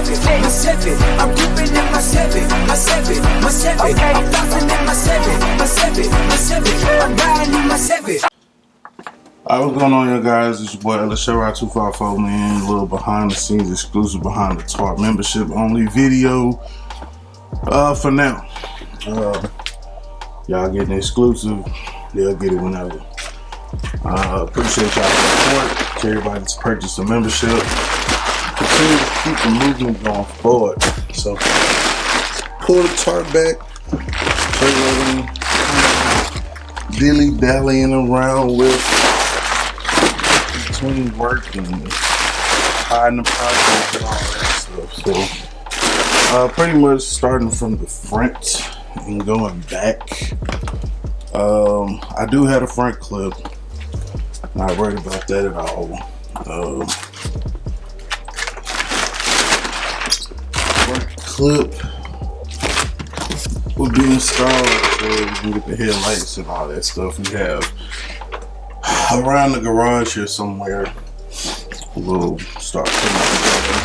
my seven. I'm ripping in my seven, my seven, my seven. Okay. I'm flossing in my seven, my seven, my seven. I'm riding in my seven. Alright, what's going on, y'all guys? It's your boy LSHowRide254, man. A little behind the scenes, exclusive behind the TARP membership only video. For now, y'all getting exclusive. They'll get it whenever. Appreciate y'all support. To everybody that's purchased a membership. Continue to keep the movement going forward. So pull the tarp back. Dilly dallying around with between work and hiding the project and all that stuff. So pretty much starting from the front and going back. I do have a front clip. Not worried about that at all. Front clip will be installed so we can get the headlights and all that stuff. We have around the garage here somewhere. We'll start putting it together.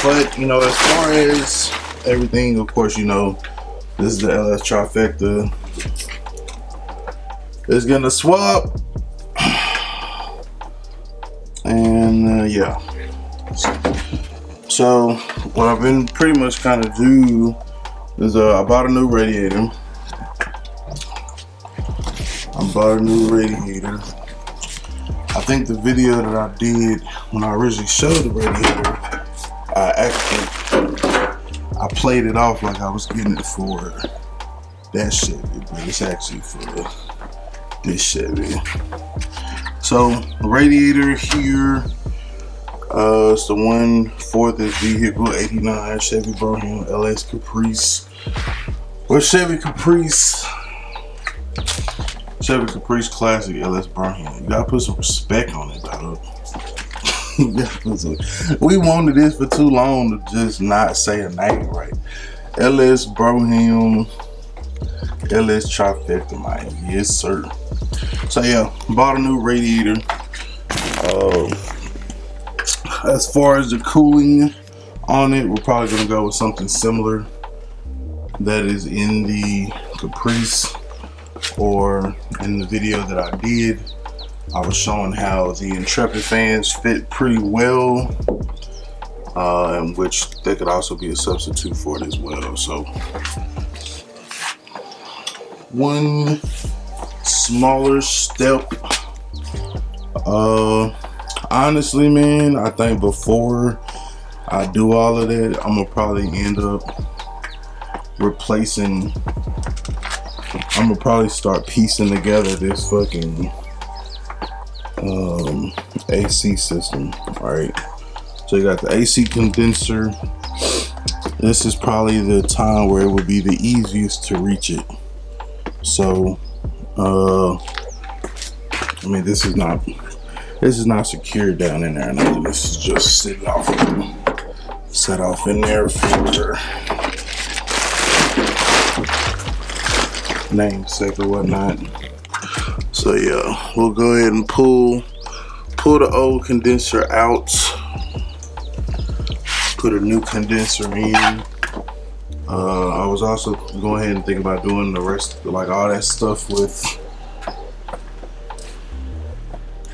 But you know, as far as everything, of course, you know, this is the LS trifecta. It's gonna swap. And yeah, so what I've been pretty much kind of do is I bought a new radiator. I think the video that I did when I originally showed the radiator, I played it off like I was getting it for that shit, but it's actually for this shit, man. So radiator here, it's the 1/4 vehicle, 89 Chevy Broham LS Caprice. Well, Chevy Caprice Classic LS Broham. You gotta put some respect on it, dog. We wanted this for too long to just not say a name right. LS Broham, LS trifecta, man. Yes, sir. So yeah, bought a new radiator. As far as the cooling on it, we're probably gonna go with something similar that is in the Caprice, or in the video that I did, I was showing how the Intrepid fans fit pretty well, and which they could also be a substitute for it as well. So one smaller step. Honestly, man, I think before I do all of that, I'm gonna probably end up replacing. I'm gonna probably start piecing together this fucking AC system. All right, so you got the AC condenser. This is probably the time where it would be the easiest to reach it. So I mean, this is not secured down in there. No, this is just set off in there for namesake or whatnot. So yeah, we'll go ahead and pull the old condenser out, put a new condenser in. I was also going ahead and thinking about doing the rest, like all that stuff with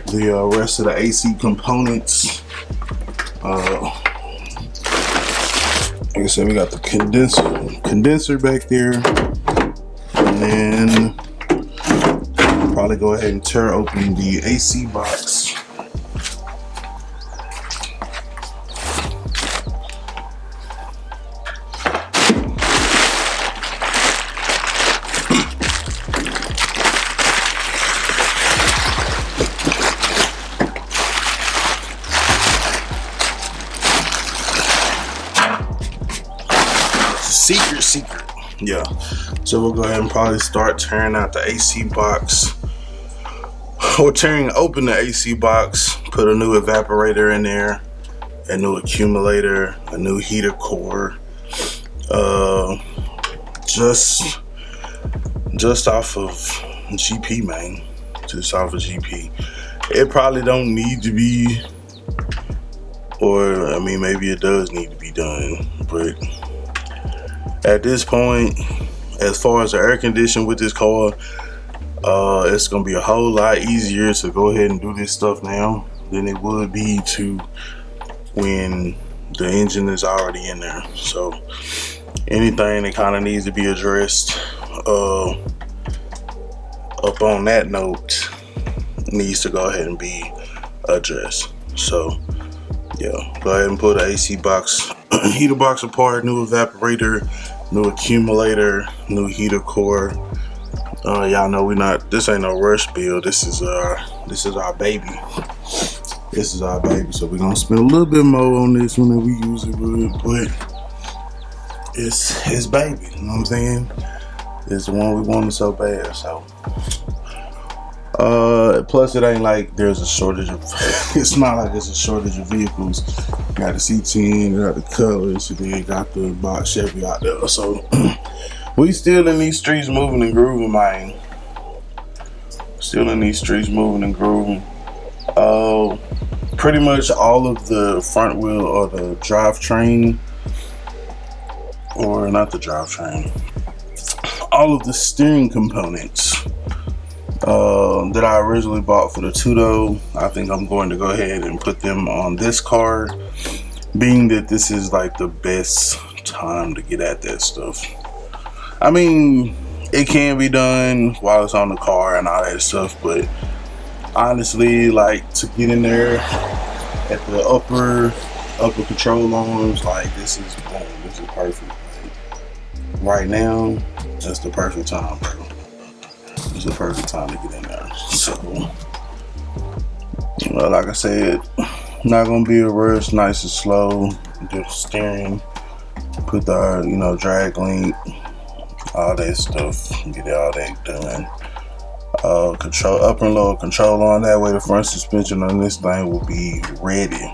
the rest of the AC components. Like I said, we got the condenser back there, and then probably go ahead and tear open the AC box. Secret. Yeah, so we'll go ahead and probably start tearing out the AC box, or tearing open the AC box, put a new evaporator in there, a new accumulator, a new heater core, just off of GP, man, just off of GP. It probably don't need to be or I mean, maybe it does need to be done. But at this point, as far as the air conditioning with this car, it's gonna be a whole lot easier to go ahead and do this stuff now than it would be to when the engine is already in there. So anything that kind of needs to be addressed up on that note needs to go ahead and be addressed. So yeah, go ahead and put an AC box, heater box apart, new evaporator, new accumulator, new heater core. Y'all know this ain't no rush build. This is our baby. This is our baby. So we're gonna spend a little bit more on this one than we usually would, but it's baby. You know what I'm saying? It's the one we wanted so bad. So plus it ain't like there's a shortage of it's not like there's a shortage of vehicles. Got the C10, got the colors, then got the box Chevy out there. So we still in these streets moving and grooving, man. Still in these streets moving and grooving. Pretty much all of the front wheel or the drivetrain, or not the drivetrain, all of the steering components that I originally bought for the Tudo, I think I'm going to go ahead and put them on this car, being that this is like the best time to get at that stuff. I mean, it can be done while it's on the car and all that stuff, but honestly, like, to get in there at the upper control arms, like, this is boom, this is perfect. Like, right now, that's the perfect time, bro. It's the perfect time to get in there. So, well, like I said, not gonna be a rush, nice and slow. Do the steering, put the drag link, all that stuff, get all that done. Control upper and lower control on, that way the front suspension on this thing will be ready.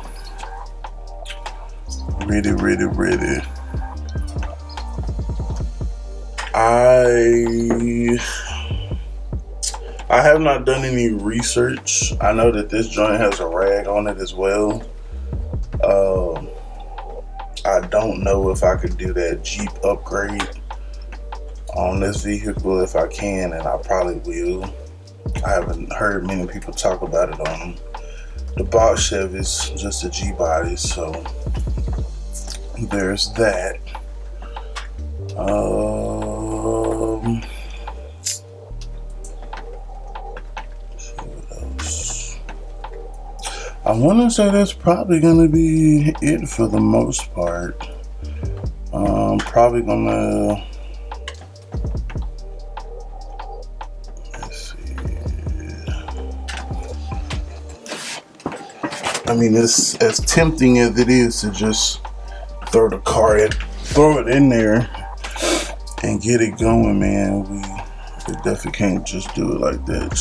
I have not done any research. I know that this joint has a rag on it as well. I don't know if I could do that Jeep upgrade on this vehicle. If I can, and I probably will. I haven't heard many people talk about it on the box Chevys, just the G bodies, so there's that. I want to say that's probably going to be it for the most part. Probably going to, let's see. I mean, it's as tempting as it is to just throw it in there and get it going, man. We definitely can't just do it like that.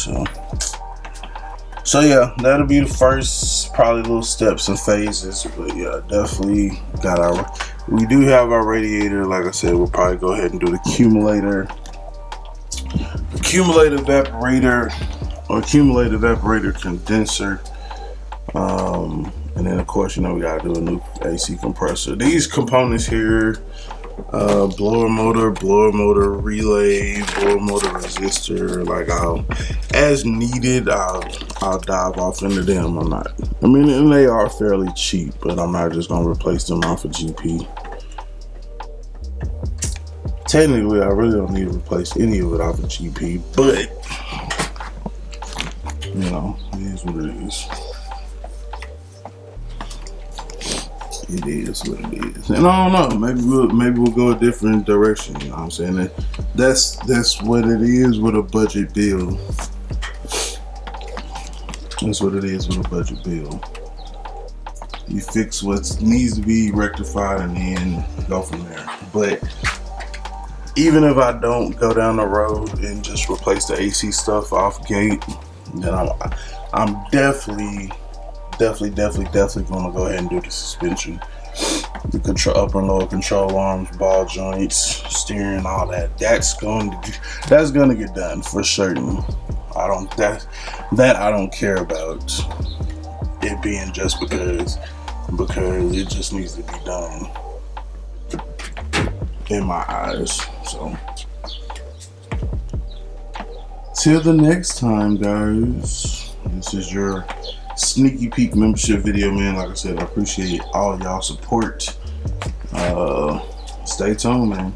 So yeah, that'll be the first probably little steps and phases. But yeah, definitely we do have our radiator. Like I said, we'll probably go ahead and do the accumulator evaporator, or accumulator evaporator condenser. And then of course, we gotta do a new AC compressor. These components here, blower motor relay, blower motor resistor, like as needed, I'll dive off into them. And they are fairly cheap, but I'm not just gonna replace them off of GP. Technically, I really don't need to replace any of it off of GP, but it is what it is. It is what it is. And I don't know, maybe we'll go a different direction, you know what I'm saying? That's what it is with a budget build. That's what it is with a budget build. You fix what needs to be rectified and then go from there. But even if I don't go down the road and just replace the AC stuff off gate, then I'm definitely gonna go ahead and do the suspension, the upper and lower control arms, ball joints, steering, all that. That's gonna get done for certain. I don't care about it being just because because it just needs to be done in my eyes. So till the next time, guys, this is your sneaky peek membership video, man. Like I said, I appreciate all y'all support. Stay tuned, man.